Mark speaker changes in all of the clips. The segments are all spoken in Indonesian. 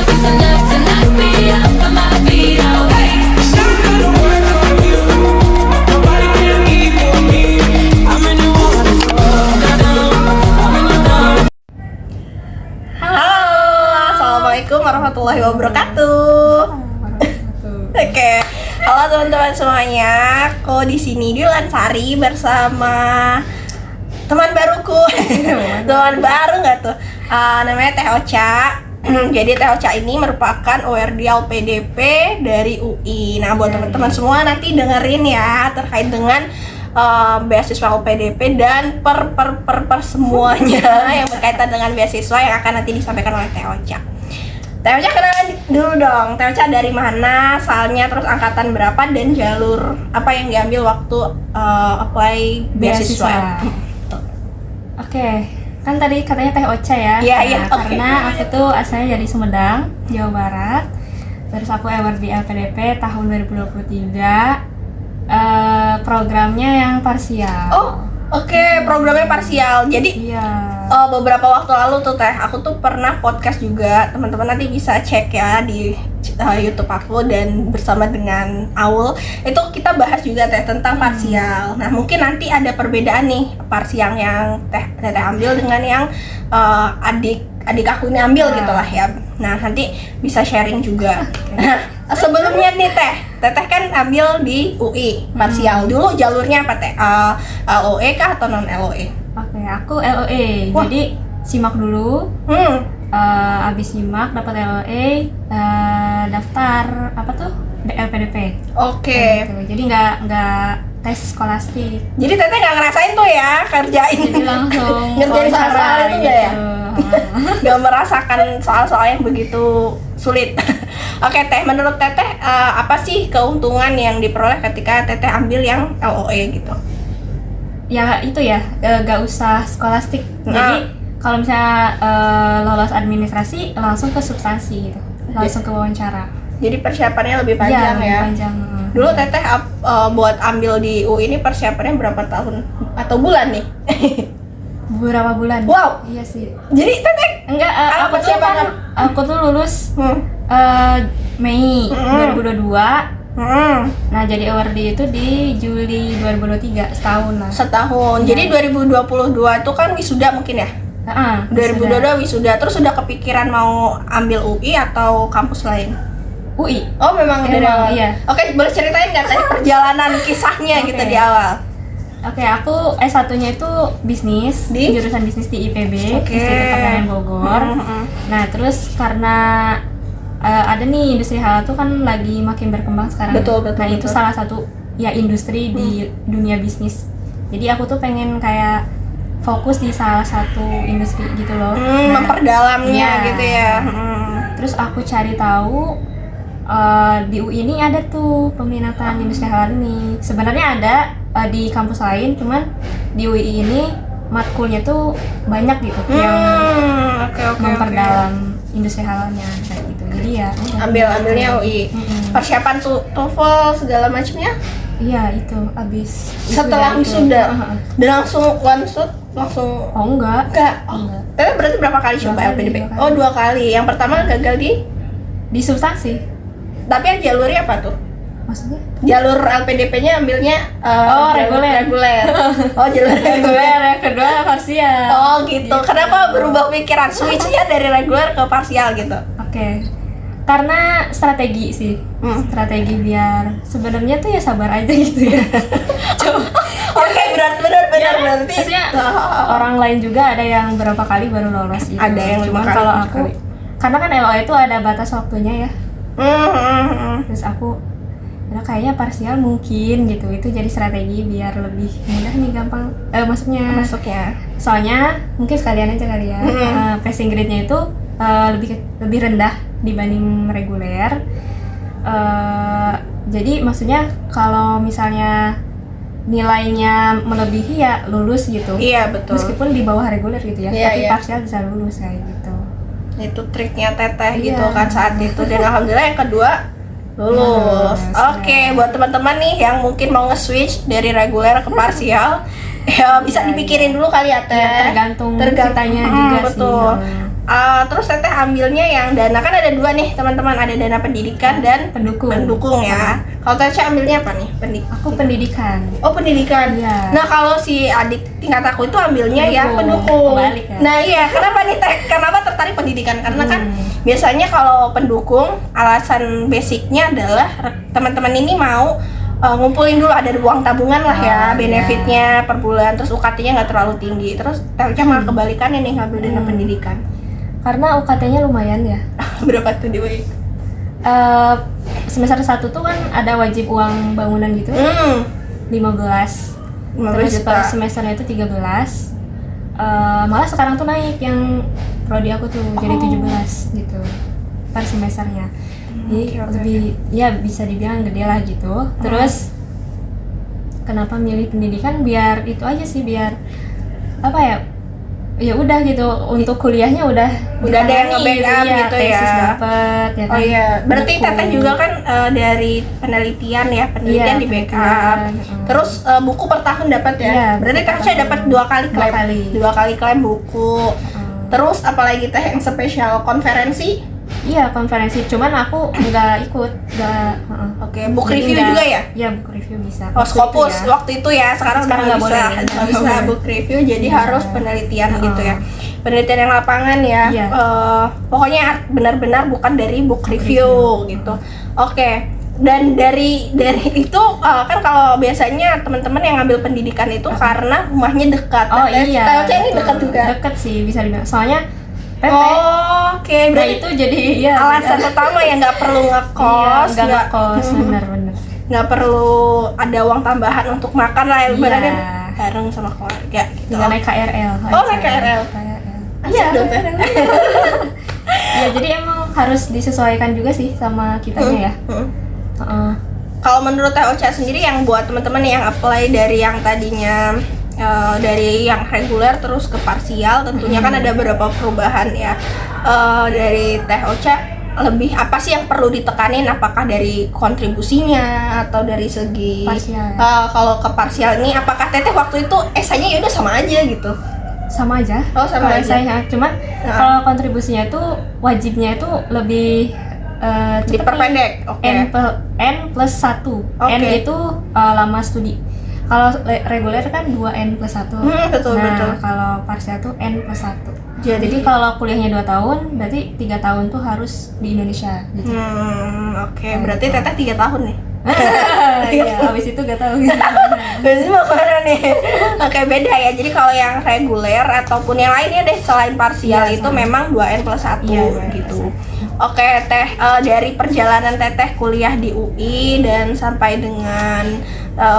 Speaker 1: It's enough to knock me off of my feet. Oh, hey. Gotta work on you. Nobody can equal me. I'm in the waterfall. I'm in the waterfall.
Speaker 2: Halo, assalamualaikum warahmatullahi wabarakatuh. Oke, halo teman-teman semuanya. Aku di sini Dylan Sari bersama teman baruku. Teman baru nggak tuh? Namanya Teh Ocha. Jadi Teh Ocha ini merupakan ORD LPDP dari UI. Nah, buat teman-teman semua nanti dengerin ya terkait dengan beasiswa LPDP dan per semuanya yang berkaitan dengan beasiswa yang akan nanti disampaikan oleh Teh Ocha. Teh Ocha kenalan dulu dong. Teh Ocha dari mana, asalnya, terus angkatan berapa, dan jalur apa yang diambil waktu apply beasiswa.
Speaker 3: Oke, kan tadi katanya Teh Ocha ya.
Speaker 2: Iya, oke.
Speaker 3: Karena aku tuh asalnya dari Sumedang, Jawa Barat. Terus aku award di LPDP tahun 2023. Programnya yang parsial.
Speaker 2: Oh, oke, programnya parsial. Jadi
Speaker 3: Iya.
Speaker 2: beberapa waktu lalu tuh Teh, aku tuh pernah podcast juga. Teman-teman nanti bisa cek ya di YouTube aku dan bersama dengan Aul. Itu kita bahas juga Teh tentang parsial. Nah, mungkin nanti ada perbedaan nih parsial yang Teh ambil dengan yang adik aku ini ambil gitu lah ya. Nah, nanti bisa sharing juga. Nah, sebelumnya nih Teteh kan ambil di UI parsial. Dulu jalurnya apa Teh? LOE kah atau non LOE?
Speaker 3: Oke, aku LOE.
Speaker 2: Wah.
Speaker 3: Jadi simak dulu. Abis simak dapat LOE, daftar apa tuh? LPDP.
Speaker 2: Oke.
Speaker 3: Gitu. Jadi nggak tes skolastik.
Speaker 2: Jadi Teteh nggak ngerasain tuh ya kerjain.
Speaker 3: Jadi langsung
Speaker 2: ngerjain soal-soal itu nggak ya?
Speaker 3: gitu.
Speaker 2: Nggak merasakan soal-soal yang begitu sulit. Oke Teh, menurut Teteh apa sih keuntungan yang diperoleh ketika Teteh ambil yang LOE gitu?
Speaker 3: Ya itu ya, gak usah skolastik. Jadi kalau misalnya lolos administrasi langsung ke substansi gitu, langsung ke wawancara.
Speaker 2: Jadi persiapannya lebih panjang
Speaker 3: Iya,
Speaker 2: ya?
Speaker 3: lebih panjang.
Speaker 2: Dulu Teteh buat ambil di UI ini persiapannya berapa tahun atau bulan nih?
Speaker 3: Beberapa bulan.
Speaker 2: Wow.
Speaker 3: Iya sih.
Speaker 2: Jadi Teteh
Speaker 3: Enggak, aku tuh lulus Mei 2022. Nah, jadi award itu di Juli 2023, setahun lah.
Speaker 2: setahun.
Speaker 3: Iya.
Speaker 2: Jadi 2022 itu kan wisuda mungkin ya? 2022 wisuda. Terus udah kepikiran mau ambil UI atau kampus lain?
Speaker 3: UI.
Speaker 2: Oh, memang dari
Speaker 3: Emang,
Speaker 2: awal.
Speaker 3: iya.
Speaker 2: Oke, boleh ceritain nggak tadi perjalanan kisahnya gitu
Speaker 3: Oke.
Speaker 2: di awal?
Speaker 3: Oke, aku S1-nya itu bisnis,
Speaker 2: Di?
Speaker 3: jurusan bisnis di IPB,
Speaker 2: Oke.
Speaker 3: Institut Pertanian Bogor. Nah, terus karena ada nih industri halal tuh kan lagi makin berkembang sekarang.
Speaker 2: Betul.
Speaker 3: Nah, itu salah satu ya industri di dunia bisnis. Jadi aku tuh pengen kayak fokus di salah satu industri gitu loh. Nah,
Speaker 2: Memperdalamnya
Speaker 3: iya.
Speaker 2: gitu ya.
Speaker 3: Terus aku cari tahu di UI ini ada tuh peminatan industri halal ini. Sebenarnya ada di kampus lain, cuman di UI ini matkulnya tuh banyak gitu yang
Speaker 2: Oke.
Speaker 3: memperdalam industri halalnya kayak gitu. Jadi ya
Speaker 2: Ambilnya UI. Persiapan TOEFL segala macamnya
Speaker 3: Iya itu abis
Speaker 2: setelah wisuda. Dan langsung one shot langsung
Speaker 3: Oh enggak.
Speaker 2: enggak. Tapi berarti berapa kali coba
Speaker 3: kali,
Speaker 2: LPDP?
Speaker 3: 2 kali.
Speaker 2: Oh, 2 kali. Yang pertama gagal
Speaker 3: Di substansi.
Speaker 2: tapi yang jalurnya apa tuh?
Speaker 3: Maksudnya?
Speaker 2: Jalur LPDP-nya ambilnya jalur
Speaker 3: reguler.
Speaker 2: Oh, jalur reguler.
Speaker 3: Yang kedua parsial.
Speaker 2: Oh, gitu. Kenapa berubah pikiran switch-nya dari reguler ke parsial gitu?
Speaker 3: Oke. Karena strategi sih. Strategi biar sebenarnya tuh ya sabar aja gitu ya.
Speaker 2: Oke, benar berarti.
Speaker 3: Maksudnya orang lain juga ada yang berapa kali baru lolos gitu.
Speaker 2: Ada yang 5
Speaker 3: Cuman
Speaker 2: kali,
Speaker 3: kalau
Speaker 2: 7
Speaker 3: aku
Speaker 2: kali.
Speaker 3: karena kan LOE itu ada batas waktunya ya. Terus aku kayaknya parsial mungkin gitu. Itu jadi strategi biar lebih mudah nih gampang masuknya. Soalnya mungkin sekalian aja kali ya. Passing grade-nya itu lebih rendah dibanding reguler. Jadi maksudnya kalau misalnya nilainya melebihi ya lulus gitu.
Speaker 2: Iya, betul.
Speaker 3: Meskipun di bawah reguler gitu ya,
Speaker 2: Iya,
Speaker 3: tapi
Speaker 2: iya.
Speaker 3: parsial bisa lulus kayak gitu.
Speaker 2: Itu triknya Teteh
Speaker 3: Iya.
Speaker 2: gitu kan saat itu, dan alhamdulillah yang kedua lulus. Oke, buat teman-teman nih yang mungkin mau nge-switch dari reguler ke parsial, ya bisa dipikirin dulu kali ya Teh.
Speaker 3: Ya, tergantung ceritanya juga
Speaker 2: betul.
Speaker 3: sih.
Speaker 2: Terus teteh ambilnya yang dana, kan ada dua nih teman-teman, ada dana pendidikan dan pendukung ya. Kalau teteh ambilnya apa nih?
Speaker 3: Aku pendidikan.
Speaker 2: Oh, pendidikan.
Speaker 3: Iya.
Speaker 2: Nah, kalau si adik tingkat aku itu ambilnya ya pendukung.
Speaker 3: Kebalik ya.
Speaker 2: Nah, iya, kenapa nih teh? Kenapa tertarik pendidikan? Karena kan biasanya kalau pendukung alasan basicnya adalah teman-teman ini mau ngumpulin dulu, ada uang tabungan lah ya, benefitnya per bulan, terus UKT-nya nggak terlalu tinggi. Terus tehnya malah kebalikannya nih, ngambil dana pendidikan.
Speaker 3: Karena UKT-nya lumayan ya.
Speaker 2: Berapa tuh di WI?
Speaker 3: Semester 1 tuh kan ada wajib uang bangunan gitu. 15 Terus
Speaker 2: juta.
Speaker 3: per semesternya itu 13. Malah sekarang tuh naik yang prodi aku tuh jadi 17 gitu per semesternya. Jadi lebih ya bisa dibilang gede lah gitu. Terus kenapa milih pendidikan? Biar itu aja sih, biar apa ya? Ya udah gitu, untuk kuliahnya udah
Speaker 2: ada yang nge-backup gitu ya.
Speaker 3: Tesis dapet ya kan.
Speaker 2: Oh iya, berarti
Speaker 3: Buku.
Speaker 2: teteh juga kan dari penelitian ya, penelitian
Speaker 3: Iya,
Speaker 2: di backup.
Speaker 3: penelitian.
Speaker 2: Terus buku per tahun dapat ya.
Speaker 3: Iya,
Speaker 2: Berarti
Speaker 3: buku per
Speaker 2: teteh
Speaker 3: tahun.
Speaker 2: dapat 2 kali klaim.
Speaker 3: 2 kali.
Speaker 2: 2 kali klaim buku. Terus apalagi teh yang spesial konferensi?
Speaker 3: Iya, konferensi. Cuman aku nggak ikut, nggak.
Speaker 2: Oke, book
Speaker 3: Jadi
Speaker 2: review
Speaker 3: nggak-
Speaker 2: juga ya?
Speaker 3: Iya, book review bisa.
Speaker 2: Oh,
Speaker 3: Waktu itu
Speaker 2: Scopus
Speaker 3: ya.
Speaker 2: waktu itu ya, sekarang udah
Speaker 3: Sekarang
Speaker 2: nggak
Speaker 3: nggak
Speaker 2: bisa,
Speaker 3: boleh.
Speaker 2: nggak bisa
Speaker 3: Nggak boleh.
Speaker 2: book review, jadi
Speaker 3: Iya.
Speaker 2: harus penelitian gitu ya, penelitian yang lapangan ya.
Speaker 3: Iya.
Speaker 2: Pokoknya benar-benar bukan dari book review gitu. Oke, dan dari itu kan kalau biasanya teman-teman yang ngambil pendidikan itu karena rumahnya dekat.
Speaker 3: Oh
Speaker 2: Nah,
Speaker 3: iya.
Speaker 2: Teh ini
Speaker 3: betul.
Speaker 2: dekat juga.
Speaker 3: Dekat sih bisa dibilang. Soalnya PT.
Speaker 2: Oh, oke,
Speaker 3: Nah
Speaker 2: berarti
Speaker 3: itu jadi ya
Speaker 2: alasan utama ya, nggak perlu ngekos,
Speaker 3: nggak ngekos, benar-benar.
Speaker 2: nggak perlu ada uang tambahan untuk makan lah,
Speaker 3: Iya.
Speaker 2: ibaratnya bareng sama keluarga gitu.
Speaker 3: Tinggal naik KRL.
Speaker 2: Oh, naik KRL.
Speaker 3: Iya.
Speaker 2: Asik dong, Teh.
Speaker 3: Ya jadi emang harus disesuaikan juga sih sama kitanya ya. Heeh.
Speaker 2: Kalau menurut Teh Ocha sendiri, yang buat teman-teman yang apply dari yang tadinya dari yang reguler terus ke parsial, tentunya kan ada beberapa perubahan ya. Dari Teh Ocha, lebih apa sih yang perlu ditekanin? Apakah dari kontribusinya atau dari segi
Speaker 3: Parsial.
Speaker 2: kalau ke parsial ini, apakah Teteh waktu itu esainya ya udah sama aja gitu?
Speaker 3: Sama aja.
Speaker 2: Oh, sama
Speaker 3: Kalau
Speaker 2: aja.
Speaker 3: saya cuman kalau kontribusinya itu wajibnya itu lebih cepet
Speaker 2: Diperpendek,
Speaker 3: nih.
Speaker 2: oke.
Speaker 3: N plus 1.
Speaker 2: Oke.
Speaker 3: N itu lama studi. Kalau reguler kan 2N plus 1.
Speaker 2: Betul,
Speaker 3: nah,
Speaker 2: betul.
Speaker 3: kalau parsial tuh N plus 1.
Speaker 2: Jadi-
Speaker 3: kalau kuliahnya 2 tahun, berarti 3 tahun tuh harus di Indonesia gitu.
Speaker 2: Oke, berarti Teteh 3 tahun nih.
Speaker 3: Iya, habis itu gak tahu gitu.
Speaker 2: Berarti mau kemana nih? Oke, beda ya. Jadi kalau yang reguler ataupun yang lainnya deh selain parsial
Speaker 3: Iya,
Speaker 2: itu
Speaker 3: sama.
Speaker 2: memang 2N plus 1
Speaker 3: Iya, 2N
Speaker 2: gitu.
Speaker 3: plus
Speaker 2: Oke, Teh, dari perjalanan Teteh kuliah di UI dan sampai dengan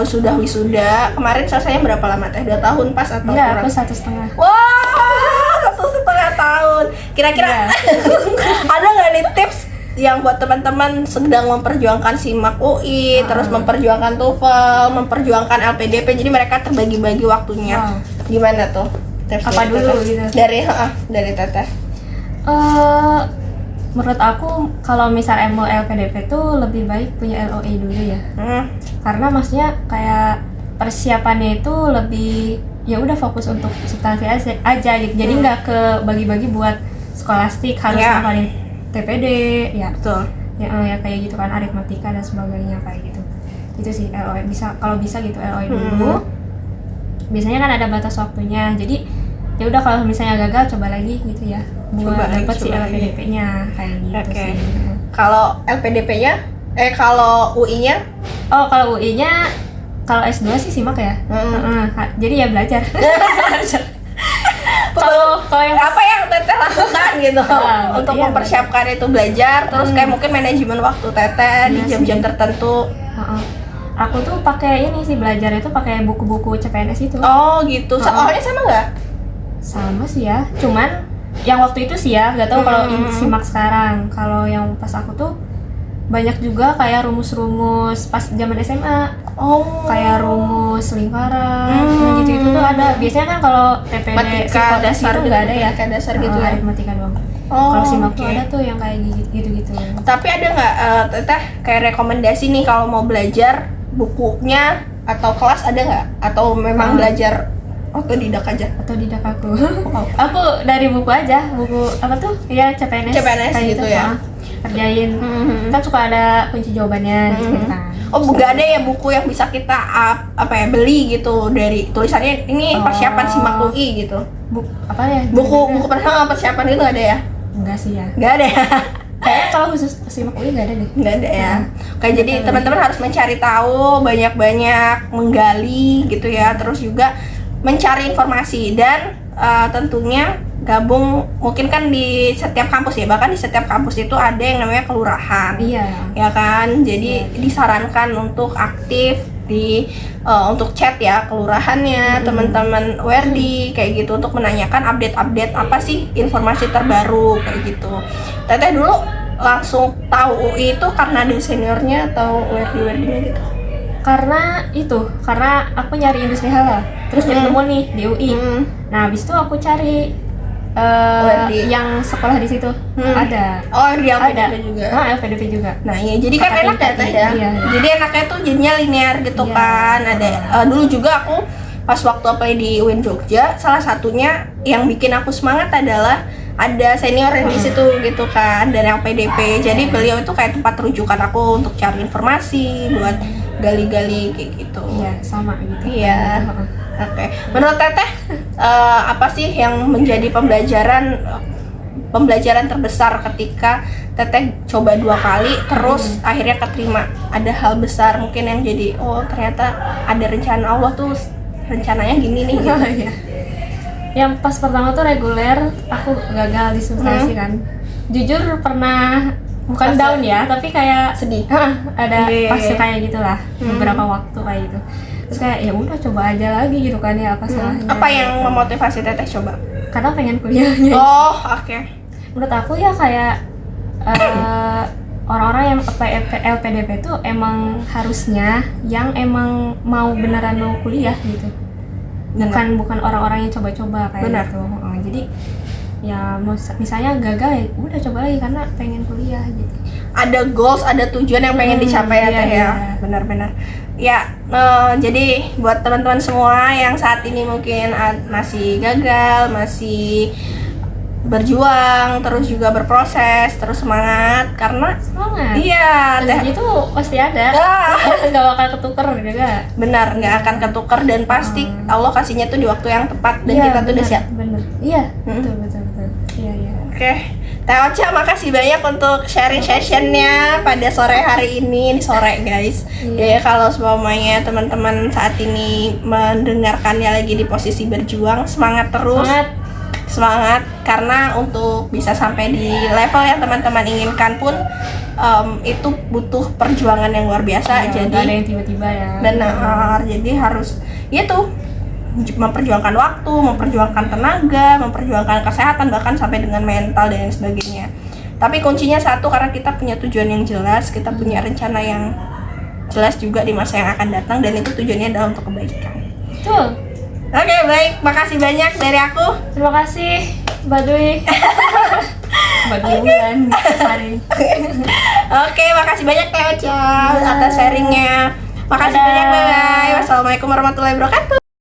Speaker 2: sudah wisuda, kemarin selesainya berapa lama Teh? 2 tahun pas atau
Speaker 3: Enggak,
Speaker 2: kurang?
Speaker 3: aku 1,5.
Speaker 2: Wah, 1,5 tahun. Kira-kira
Speaker 3: Iya.
Speaker 2: ada nggak nih tips yang buat teman-teman sedang memperjuangkan SIMAK UI, terus memperjuangkan TOEFL, memperjuangkan LPDP, jadi mereka terbagi-bagi waktunya.
Speaker 3: Wow.
Speaker 2: Gimana tuh? Tips
Speaker 3: Apa
Speaker 2: dari
Speaker 3: dulu
Speaker 2: Teteh?
Speaker 3: gitu?
Speaker 2: Dari Teteh.
Speaker 3: Menurut aku kalau misalnya mau LPDP tuh lebih baik punya LOE dulu ya. Karena maksudnya kayak persiapannya itu lebih ya udah fokus untuk substansi aja gitu. Jadi nggak ke bagi-bagi buat skolastik harus
Speaker 2: Iya.
Speaker 3: ngapalin TPD ya.
Speaker 2: Betul.
Speaker 3: Ya kayak gitu kan, aritmatika dan sebagainya kayak gitu. Itu sih LOE, bisa kalau bisa gitu LOE dulu. Biasanya kan ada batas waktunya. Jadi ya udah kalau misalnya gagal coba lagi gitu ya. Buat dapat si
Speaker 2: coba lagi.
Speaker 3: LPDP-nya kayak gitu
Speaker 2: Oke.
Speaker 3: sih.
Speaker 2: Kalau LPDP-nya, kalau UI-nya?
Speaker 3: Oh, kalau UI-nya kalau S2 sih SIMAK ya. Jadi ya belajar. Kalau yang
Speaker 2: Apa yang Teteh lakukan gitu
Speaker 3: Nah,
Speaker 2: untuk
Speaker 3: iya,
Speaker 2: mempersiapkan itu belajar, terus kayak mungkin manajemen waktu Teteh di
Speaker 3: Iya
Speaker 2: jam-jam
Speaker 3: sih.
Speaker 2: tertentu.
Speaker 3: aku tuh pakai ini sih, belajar itu pakai buku-buku CPNS itu.
Speaker 2: Oh gitu, soalnya sama nggak?
Speaker 3: Sama sih ya. Cuman yang waktu itu sih ya, nggak tahu kalau SIMAK sekarang. Kalau yang pas aku tuh banyak juga kayak rumus-rumus pas zaman SMA.
Speaker 2: Oh,
Speaker 3: Kayak rumus lingkaran, yang gitu-gitu tuh ada. Biasanya kan kalau TPD
Speaker 2: Matematika dasar
Speaker 3: itu nggak ada ya.
Speaker 2: matematika dasar gitu ya?
Speaker 3: Aritmatika doang.
Speaker 2: Oh,
Speaker 3: Kalau SIMAK tuh
Speaker 2: oke.
Speaker 3: ada tuh yang kayak gitu-gitu.
Speaker 2: Tapi ada nggak Teteh kayak rekomendasi nih kalau mau belajar bukunya atau kelas ada nggak? Atau memang belajar Otodidak aja.
Speaker 3: Otodidak aku. Aku dari buku aja, buku apa tuh? Ya CPNS
Speaker 2: kayak gitu ya.
Speaker 3: Kerjain. Kan suka ada kunci jawabannya gitu kan.
Speaker 2: Oh, nggak ada ya buku yang bisa kita beli gitu dari tulisannya ini persiapan SIMAK UI gitu.
Speaker 3: Apa ya?
Speaker 2: Buku persiapan itu ada ya?
Speaker 3: Enggak sih ya.
Speaker 2: Nggak ada ya.
Speaker 3: Kayaknya kalau khusus SIMAK UI nggak ada deh.
Speaker 2: Nggak ada ya. Kayak jadi teman-teman harus mencari tahu, banyak-banyak menggali gitu ya. Terus juga mencari informasi dan tentunya gabung, mungkin kan di setiap kampus ya, bahkan di setiap kampus itu ada yang namanya kelurahan.
Speaker 3: Iya.
Speaker 2: Ya kan? Jadi disarankan untuk aktif untuk chat ya kelurahannya, teman-teman WRD kayak gitu untuk menanyakan update-update apa sih informasi terbaru kayak gitu. Teteh dulu langsung tahu UI itu karena ada seniornya atau WRD-nya gitu?
Speaker 3: Karena aku nyari industri halal, terus nemu nih di UI. Nah, habis itu aku cari yang sekolah di situ ada.
Speaker 2: Oh, di LPDP
Speaker 3: ada
Speaker 2: juga.
Speaker 3: LPDP juga.
Speaker 2: Nah, iya, jadi kan enak ya Teh ya.
Speaker 3: Iya.
Speaker 2: Jadi enaknya tuh jadinya linear gitu kan. Ada dulu juga aku pas waktu apply di UIN Jogja, salah satunya yang bikin aku semangat adalah ada senior yang di situ gitu kan dari LPDP. Jadi beliau itu kayak tempat rujukan aku untuk cari informasi, buat gali-gali kayak gitu.
Speaker 3: Iya, sama gitu.
Speaker 2: Iya. Oke. Menurut Teteh apa sih yang menjadi pembelajaran terbesar ketika Teteh coba 2 kali terus akhirnya keterima? Ada hal besar mungkin yang jadi ternyata ada rencana Allah tuh, rencananya gini nih gitu.
Speaker 3: Iya. Yang pas pertama tuh reguler aku gagal di substansi kan. Jujur pernah bukan down ya, tapi kayak
Speaker 2: Sedih.
Speaker 3: Ada
Speaker 2: Iya.
Speaker 3: fase kayak gitulah, beberapa waktu kayak gitu. Terus kayak ya udah coba aja lagi gitu kan ya, apa salahnya.
Speaker 2: Apa yang memotivasi Teteh coba?
Speaker 3: Karena pengen kuliahnya.
Speaker 2: Oh, oke.
Speaker 3: Menurut aku ya kayak orang-orang yang LPDP itu emang harusnya yang emang beneran mau kuliah gitu. Bukan orang-orang yang coba-coba kayak
Speaker 2: Benar.
Speaker 3: gitu. Jadi ya misalnya gagal ya udah coba lagi karena pengen kuliah gitu.
Speaker 2: Ada goals, ada tujuan yang pengen dicapai ya
Speaker 3: iya,
Speaker 2: Teh ya.
Speaker 3: iya.
Speaker 2: Benar-benar. Ya, jadi buat teman-teman semua yang saat ini mungkin masih gagal, masih berjuang, terus juga berproses, terus semangat karena
Speaker 3: Semangat.
Speaker 2: iya,
Speaker 3: Rezeki itu pasti ada. Nggak bakal ketuker juga.
Speaker 2: benar, nggak akan ketukar dan pasti Allah kasihnya tuh di waktu yang tepat dan
Speaker 3: Iya,
Speaker 2: kita tuh udah
Speaker 3: bener,
Speaker 2: siap.
Speaker 3: Bener. Iya, betul. Iya.
Speaker 2: Oke, Teh Ocha makasih banyak untuk sharing sessionnya pada sore hari ini sore guys.
Speaker 3: Iya.
Speaker 2: Ya kalau semuanya teman-teman saat ini mendengarkannya lagi di posisi berjuang, semangat terus. Semangat karena untuk bisa sampai di level yang teman-teman inginkan pun itu butuh perjuangan yang luar biasa.
Speaker 3: Jadi
Speaker 2: Jadi
Speaker 3: ada yang tiba-tiba ya.
Speaker 2: benar, jadi harus itu memperjuangkan waktu, memperjuangkan tenaga, memperjuangkan kesehatan, bahkan sampai dengan mental dan lain sebagainya. Tapi kuncinya satu, karena kita punya tujuan yang jelas, kita punya rencana yang jelas juga di masa yang akan datang, dan itu tujuannya adalah untuk kebaikan.
Speaker 3: Betul.
Speaker 2: Oke, baik, makasih banyak dari aku.
Speaker 3: Terima kasih Mbak Dwi. Mbak Dwi Wulan Sari.
Speaker 2: Oke, makasih banyak Teh Ocha atas sharingnya. Makasih
Speaker 3: Dadah.
Speaker 2: banyak, bye. Wassalamualaikum warahmatullahi wabarakatuh.